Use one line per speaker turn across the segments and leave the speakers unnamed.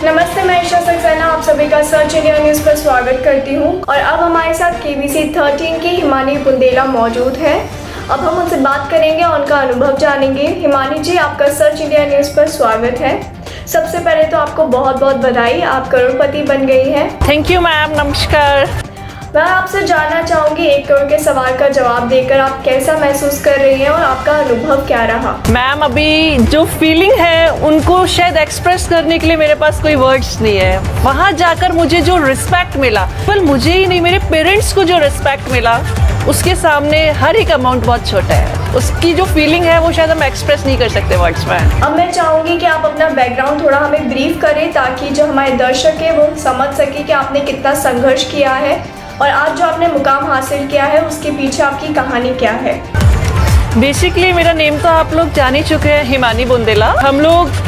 नमस्ते, मैं ईशा सक्सेना आप सभी का सर्च इंडिया न्यूज़ पर स्वागत करती हूं। और अब हमारे साथ केबीसी 13 की हिमानी बुंदेला मौजूद है। अब हम उनसे बात करेंगे और उनका अनुभव जानेंगे। हिमानी जी, आपका सर्च इंडिया न्यूज़ पर स्वागत है। सबसे पहले तो आपको बहुत बहुत बधाई, आप करोड़पति बन गई हैं।
थैंक यू मैम, नमस्कार।
मैं आपसे जानना चाहूँगी 1 करोड़ के सवाल का जवाब देकर आप कैसा महसूस कर रही हैं और आपका अनुभव क्या रहा?
मैम, अभी जो फीलिंग है उनको शायद एक्सप्रेस करने के लिए मेरे पास कोई वर्ड्स नहीं है। वहाँ जाकर मुझे जो रिस्पेक्ट मिला, पर मुझे ही नहीं, मेरे पेरेंट्स को जो रिस्पेक्ट मिला, उसके सामने हर एक अमाउंट बहुत छोटा है। उसकी जो फीलिंग है वो शायद हम एक्सप्रेस नहीं कर सकते वर्ड्स में।
अब मैं चाहूँगी कि आप अपना बैकग्राउंड थोड़ा हमें ब्रीफ करें ताकि जो हमारे दर्शक है वो समझ सके कि आपने कितना संघर्ष किया है और आज जो आपने मुकाम हासिल किया है उसके पीछे आपकी कहानी क्या है।
बेसिकली मेरा नेम तो आप लोग जान ही चुके हैं, हिमानी बुंदेला।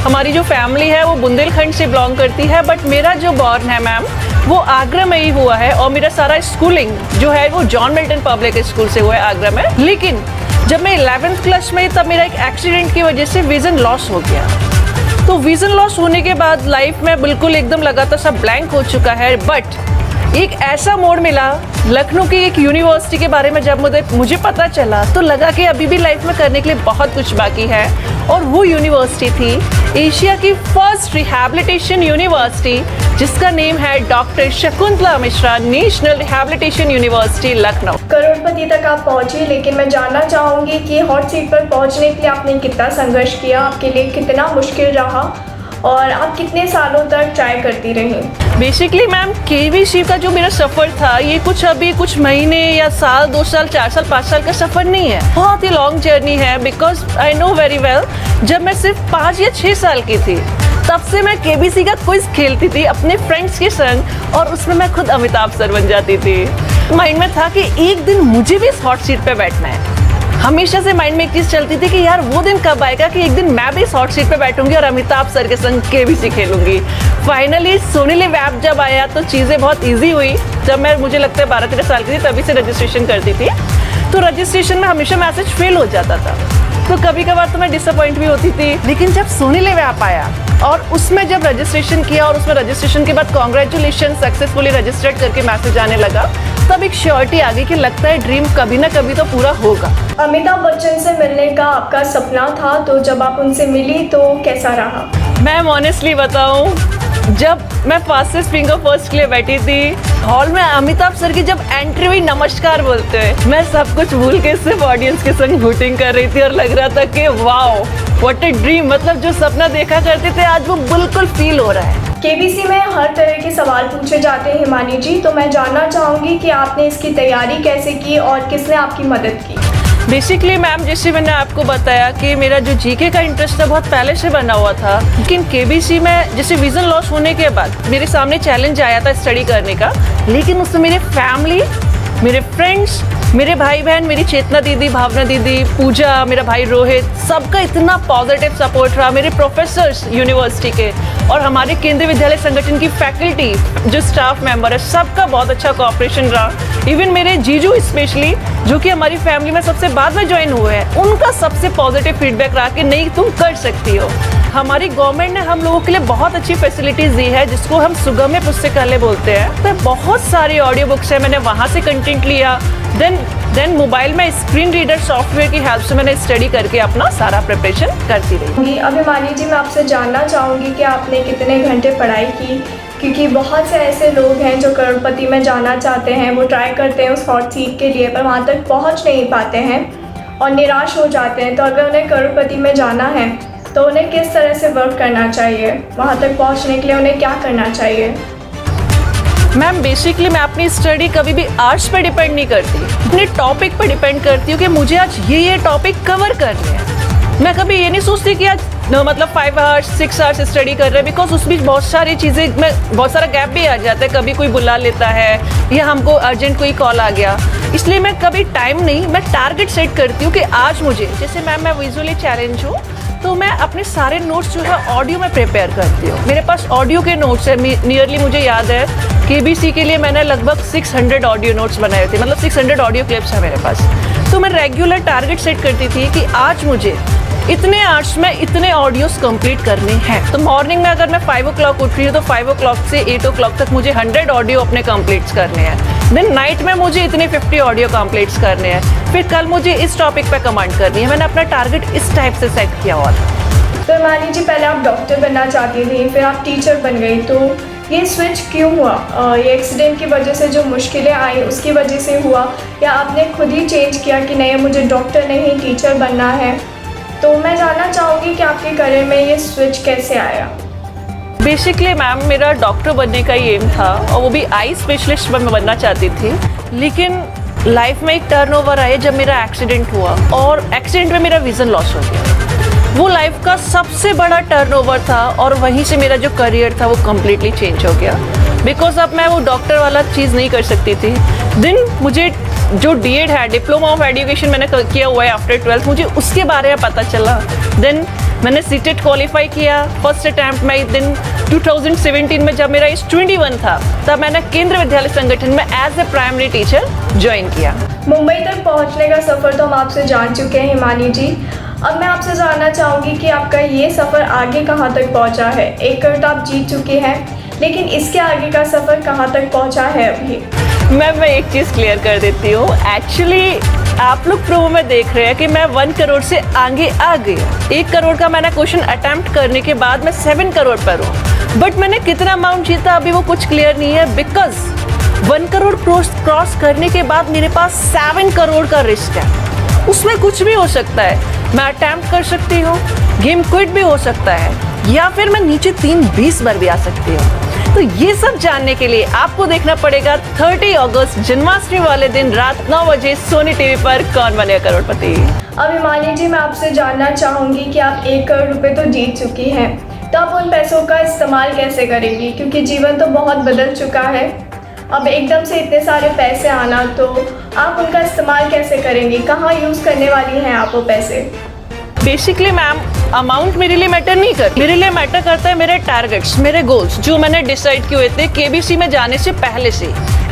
हमारी जो फैमिली है वो बुंदेलखंड से बिलोंग करती है, बट मेरा जो बॉर्न है मैम वो आगरा में ही हुआ है और मेरा सारा स्कूलिंग जो है वो जॉन मिल्टन पब्लिक स्कूल से हुआ है आगरा में। लेकिन जब मैं 11th क्लास में तब मेरा एक एक्सीडेंट की वजह से विजन लॉस हो गया। तो विजन लॉस होने के बाद लाइफ में बिल्कुल एकदम लगातार सब ब्लैंक हो चुका है। बट एक ऐसा मोड़ मिला, लखनऊ की एक यूनिवर्सिटी के बारे में जब मुझे पता चला तो लगा कि अभी भी लाइफ में करने के लिए बहुत कुछ बाकी है। और वो यूनिवर्सिटी थी एशिया की फर्स्ट रिहैबिलिटेशन यूनिवर्सिटी जिसका नेम है doctor Shakuntala Mishra national rehabilitation university Lucknow.
करोड़पति तक आप पहुंची, लेकिन मैं जानना चाहूँगी कि हॉट सीट पर पहुंचने के लिए आपने कितना संघर्ष किया, आपके लिए कितना मुश्किल रहा और आप कितने सालों तक ट्राई करती रही?
बेसिकली मैम, केबीसी का जो मेरा सफ़र था ये कुछ महीने या साल, 2 साल, 4 साल, 5 साल का सफ़र नहीं है, बहुत ही लॉन्ग जर्नी है। Because I know very well, जब मैं सिर्फ 5 या 6 साल की थी तब से मैं केबीसी का क्विज खेलती थी अपने फ्रेंड्स के संग और उसमें मैं खुद अमिताभ सर बन जाती थी। माइंड में था कि एक दिन मुझे भी इस हॉट सीट पे बैठना है। हमेशा से माइंड में एक चीज़ चलती थी कि यार वो दिन कब आएगा कि एक दिन मैं भी इस हॉट सीट पे बैठूंगी और अमिताभ सर के संग केबीसी खेलूंगी। फाइनली सोनी लिव ऐप जब आया तो चीज़ें बहुत इजी हुई। जब मुझे लगता है 12-13 साल की थी तभी से रजिस्ट्रेशन करती थी, तो रजिस्ट्रेशन में हमेशा मैसेज फेल हो जाता था, तो कभी कभार तो मैं डिसअपॉइंट भी होती थी। लेकिन जब सोनी लिव ऐप आया और उसमें जब रजिस्ट्रेशन किया और उसमें रजिस्ट्रेशन के बाद कॉन्ग्रेचुलेशन सक्सेसफुली रजिस्टर्ड करके मैसेज आने लगा, तब एक श्योरिटी आ गई कि लगता है ड्रीम कभी ना कभी तो पूरा होगा।
अमिताभ बच्चन से मिलने का आपका सपना था, तो जब आप उनसे मिली तो कैसा रहा?
मैम ऑनेस्टली बताऊं, जब मैं फास्टेस्ट फिंगर फर्स्ट के लिए बैठी थी हॉल में, अमिताभ सर की जब एंट्री हुई, नमस्कार बोलते हुए, मैं सब कुछ भूल के सिर्फ ऑडियंस के संग हूटिंग कर रही थी और लग रहा था कि वाओ व्हाट अ ड्रीम। मतलब जो सपना देखा करते थे आज वो बिल्कुल फील हो रहा है।
केबीसी में हर तरह के सवाल पूछे जाते हैं हिमानी जी, तो मैं जानना चाहूँगी कि आपने इसकी तैयारी कैसे की और किसने आपकी मदद की?
बेसिकली मैम, जैसे मैंने आपको बताया कि मेरा जो जीके का इंटरेस्ट था बहुत पहले से बना हुआ था, लेकिन केबीसी में जैसे विजन लॉस होने के बाद मेरे सामने चैलेंज आया था स्टडी करने का। लेकिन उसमें मेरे फैमिली, मेरे फ्रेंड्स, मेरे भाई बहन, मेरी चेतना दीदी, भावना दीदी, पूजा, मेरा भाई रोहित, सबका इतना पॉजिटिव सपोर्ट रहा। मेरे प्रोफेसर्स यूनिवर्सिटी के और हमारे केंद्रीय विद्यालय संगठन की फैकल्टी, जो स्टाफ मेंबर है, सबका बहुत अच्छा कोऑपरेशन रहा। इवन मेरे जीजू स्पेशली, जो कि हमारी फैमिली में सबसे बाद में ज्वाइन हुए हैं, उनका सबसे पॉजिटिव फीडबैक रहा कि नहीं तुम कर सकती हो। हमारी गवर्नमेंट ने हम लोगों के लिए बहुत अच्छी फैसिलिटीज़ दी है जिसको हम सुगम्य पुस्तकालय बोलते हैं। तो बहुत सारी ऑडियो बुक्स है, मैंने वहाँ से कंटेंट लिया। देन मोबाइल में स्क्रीन रीडर सॉफ्टवेयर की हेल्प से मैंने स्टडी करके अपना सारा प्रिपरेशन करती रही।
अब हिमानी जी, मैं आपसे जानना चाहूँगी कि आपने कितने घंटे पढ़ाई की, क्योंकि बहुत से ऐसे लोग हैं जो करोड़पति में जाना चाहते हैं, वो ट्राई करते हैं उस हॉट सीट के लिए पर वहाँ तक पहुँच नहीं पाते हैं और निराश हो जाते हैं। तो अगर उन्हें करोड़पति में जाना है तो उन्हें किस तरह से वर्क करना चाहिए, वहाँ तक पहुँचने के लिए उन्हें क्या करना चाहिए?
मैम बेसिकली मैं अपनी स्टडी कभी भी आर्ट्स पे डिपेंड नहीं करती, अपने टॉपिक पे डिपेंड करती हूँ कि मुझे आज ये टॉपिक कवर करने हैं। मैं कभी ये नहीं सोचती कि आज मतलब 5 आवर्स 6 आवर्स स्टडी कर रहे हैं, बिकॉज उस बीच बहुत सारी चीज़ें में बहुत सारा गैप भी आ जाता है। कभी कोई बुला लेता है या हमको अर्जेंट कोई कॉल आ गया, इसलिए मैं कभी टाइम नहीं, मैं टारगेट सेट करती हूँ कि आज मुझे, जैसे मैम मैं विजुअली चैलेंज हूँ तो मैं अपने सारे नोट्स जो है ऑडियो में प्रिपेयर करती हूँ। मेरे पास ऑडियो के नोट्स है, नियरली मुझे याद है केबीसी के लिए मैंने लगभग 600 ऑडियो नोट्स बनाए थे, मतलब 600 ऑडियो क्लिप्स है मेरे पास। तो मैं रेगुलर टारगेट सेट करती थी कि आज मुझे इतने आवर्स में इतने ऑडियोज कंप्लीट करने हैं। तो मॉर्निंग में अगर मैं 5 o'clock उठ रही हूँ तो 5 o'clock से 8 o'clock तक मुझे 100 ऑडियो अपने कंप्लीट्स करने हैं। देन नाइट में मुझे इतने 50 ऑडियो कंप्लीट्स करने हैं। फिर कल मुझे इस टॉपिक पे कमेंट करनी है। मैंने अपना टारगेट इस टाइप से सेट किया हुआ था।
तो मान लीजिए पहले आप डॉक्टर बनना चाहती थी, फिर आप टीचर बन गई, तो ये स्विच क्यों हुआ? ये एक्सीडेंट की वजह से जो मुश्किलें आई उसकी वजह से हुआ, या आपने खुद ही चेंज किया कि नहीं मुझे डॉक्टर नहीं टीचर बनना है? तो मैं जानना चाहूँगी कि आपके करियर में ये स्विच कैसे आया?
बेसिकली मैम मेरा डॉक्टर बनने का ही एम था, और वो भी आई स्पेशलिस्ट मैं बनना चाहती थी। लेकिन लाइफ में एक टर्नओवर आया जब मेरा एक्सीडेंट हुआ, और एक्सीडेंट में मेरा विजन लॉस हो गया। वो लाइफ का सबसे बड़ा टर्नओवर था, और वहीं से मेरा जो करियर था वो कम्प्लीटली चेंज हो गया। बिकॉज अब मैं वो डॉक्टर वाला चीज़ नहीं कर सकती थी। देन मुझे जो डीएड है, डिप्लोमा ऑफ एजुकेशन मैंने किया हुआ है आफ्टर 12th, मुझे उसके बारे में पता चला। देन मैंने सीटेट क्वालिफाई किया फर्स्ट अटैम्प्ट में। दिन 2017 में जब मेरा एज 21 था, तब मैंने केंद्र विद्यालय संगठन में as a primary teacher join किया।
मुंबई तक पहुंचने का सफ़र तो हम आपसे जान चुके हैं हिमानी जी। अब मैं आपसे जानना चाहूँगी कि आपका ये सफ़र आगे कहाँ तक पहुँचा है? 1 करोड़ तो आप जीत चुके हैं, लेकिन इसके आगे का सफ़र कहाँ तक पहुँचा है अभी?
मैं एक चीज़ क्लियर कर देती हूँ। एक्चुअली आप लोग प्रोमो में देख रहे हैं कि मैं 1 करोड़ से आगे आ गई। 1 करोड़ का मैंने क्वेश्चन अटेम्प्ट करने के बाद मैं 7 करोड़ पर हूँ। बट मैंने कितना अमाउंट जीता अभी वो कुछ क्लियर नहीं है। बिकॉज 1 करोड़ क्रॉस करने के बाद मेरे पास 7 करोड़ का रिस्क है। उसमें कुछ भी हो सकता है। मैं अटेम्प्ट कर सकती हूँ, गेम क्विट भी हो सकता है, या फिर मैं नीचे 20 बार भी आ सकती हूँ। तो ये सब जानने के लिए आपको देखना पड़ेगा 30 अगस्त जन्माष्टमी वाले दिन रात 9 बजे सोनी टीवी पर कौन बनेगा करोड़पति।
अब हिमानी जी मैं आपसे जानना चाहूँगी कि आप 1 करोड़ रुपए तो जीत चुकी हैं, तो आप उन पैसों का इस्तेमाल कैसे करेंगी? क्योंकि जीवन तो बहुत बदल चुका है। अब एकदम से इतने सारे पैसे आना, तो आप उनका इस्तेमाल कैसे करेंगी? कहाँ यूज़ करने वाली हैं आप वो पैसे?
बेसिकली मैम अमाउंट मेरे लिए मैटर नहीं करती। मेरे लिए मैटर करता है मेरे टारगेट्स, मेरे गोल्स जो मैंने डिसाइड किए हुए थे केबीसी में जाने से पहले से।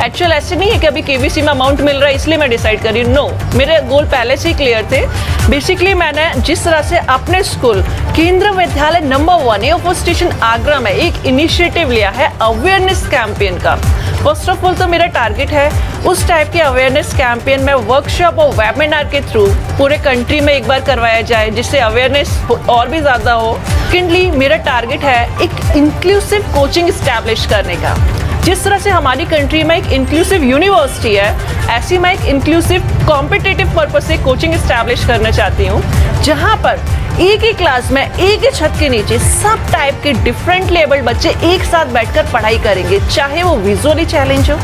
एक्चुअल ऐसे नहीं है कि अभी केबीसी में अमाउंट मिल रहा है इसलिए मैं डिसाइड कर रही हूँ। नो, मेरे गोल पहले से ही क्लियर थे। बेसिकली मैंने जिस तरह से अपने स्कूल केंद्र विद्यालय नंबर 1 एयरफोर्स स्टेशन आगरा में एक इनिशिएटिव लिया है अवेयरनेस कैंपेन का। फर्स्ट ऑफ ऑल तो मेरा टारगेट है उस टाइप के अवेयरनेस कैंपेन में वर्कशॉप और वेबिनार के थ्रू पूरे कंट्री में एक बार करवाया जाए, जिससे अवेयरनेस और भी ज़्यादा हो। सेकेंडली मेरा टारगेट है एक इंक्लूसिव कोचिंग इस्टेब्लिश करने का। जिस तरह से हमारी कंट्री में एक इंक्लूसिव यूनिवर्सिटी है, ऐसी मैं एक इंक्लूसिव कॉम्पिटिटिव पर्पज से कोचिंग इस्टेब्लिश करना चाहती हूँ, जहाँ पर एक ही क्लास में एक ही छत के नीचे सब टाइप के डिफरेंट लेवल बच्चे एक साथ बैठकर पढ़ाई करेंगे, चाहे वो विजुअली चैलेंज हो,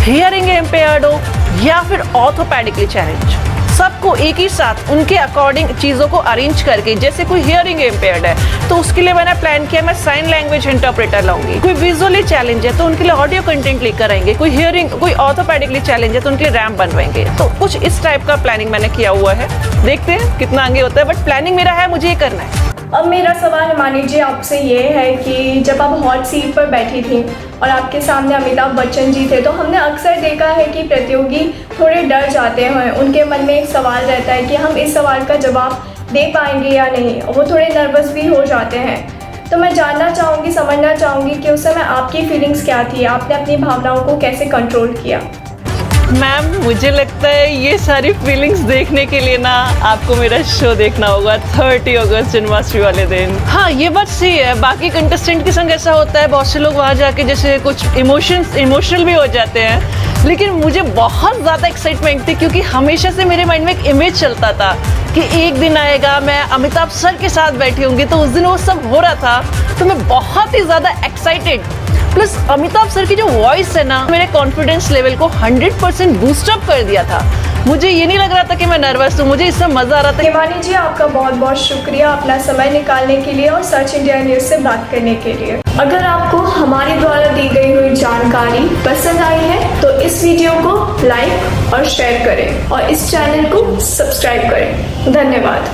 हियरिंग इम्पेयर्ड हो, या फिर ऑर्थोपेडिकली चैलेंज। सबको एक ही साथ उनके अकॉर्डिंग चीज़ों को अरेंज करके, जैसे कोई हियरिंग इम्पेयर्ड है तो उसके लिए मैंने प्लान किया मैं साइन लैंग्वेज इंटरप्रेटर लाऊंगी। कोई विजुअली चैलेंज है तो उनके लिए ऑडियो कंटेंट लेकर आएंगे। कोई हियरिंग, कोई ऑर्थोपेडिकली चैलेंज है तो उनके लिए रैम्प बनवाएंगे। तो कुछ इस टाइप का प्लानिंग मैंने किया हुआ है। देखते हैं कितना आगे होता है, बट प्लानिंग मेरा है, मुझे ये करना है।
अब मेरा सवाल हिमानी जी आपसे ये है कि जब आप हॉट सीट पर बैठी थी और आपके सामने अमिताभ बच्चन जी थे, तो हमने अक्सर देखा है कि प्रतियोगी थोड़े डर जाते हैं। उनके मन में एक सवाल रहता है कि हम इस सवाल का जवाब दे पाएंगे या नहीं, और वो थोड़े नर्वस भी हो जाते हैं। तो मैं जानना चाहूँगी, समझना चाहूँगी कि उस समय आपकी फीलिंग्स क्या थी? आपने अपनी भावनाओं को कैसे कंट्रोल किया?
मैम मुझे लगता है ये सारी फीलिंग्स देखने के लिए ना आपको मेरा शो देखना होगा 30 अगस्त जन्माष्टमी वाले दिन। हाँ ये बात सही है, बाकी कंटेस्टेंट के संग ऐसा होता है, बहुत से लोग वहाँ जाके जैसे कुछ इमोशनल भी हो जाते हैं, लेकिन मुझे बहुत ज़्यादा एक्साइटमेंट थी क्योंकि हमेशा से मेरे माइंड में एक इमेज चलता था कि एक दिन आएगा मैं अमिताभ सर के साथ बैठी होंगी, तो उस दिन वो सब हो रहा था, तो मैं बहुत ही ज़्यादा एक्साइटेड। प्लस अमिताभ सर की जो वॉइस है ना, मेरे कॉन्फिडेंस लेवल को 100% बूस्टअप कर दिया था। मुझे ये नहीं लग रहा था कि मैं नर्वस हूँ, मुझे इससे मज़ा आ रहा था।
हिमानी जी आपका बहुत बहुत शुक्रिया अपना समय निकालने के लिए और सर्च इंडिया न्यूज़ से बात करने के लिए। अगर आपको हमारे द्वारा दी गई हुई जानकारी पसंद आई है तो इस वीडियो को लाइक और शेयर करें और इस चैनल को सब्सक्राइब करें। धन्यवाद।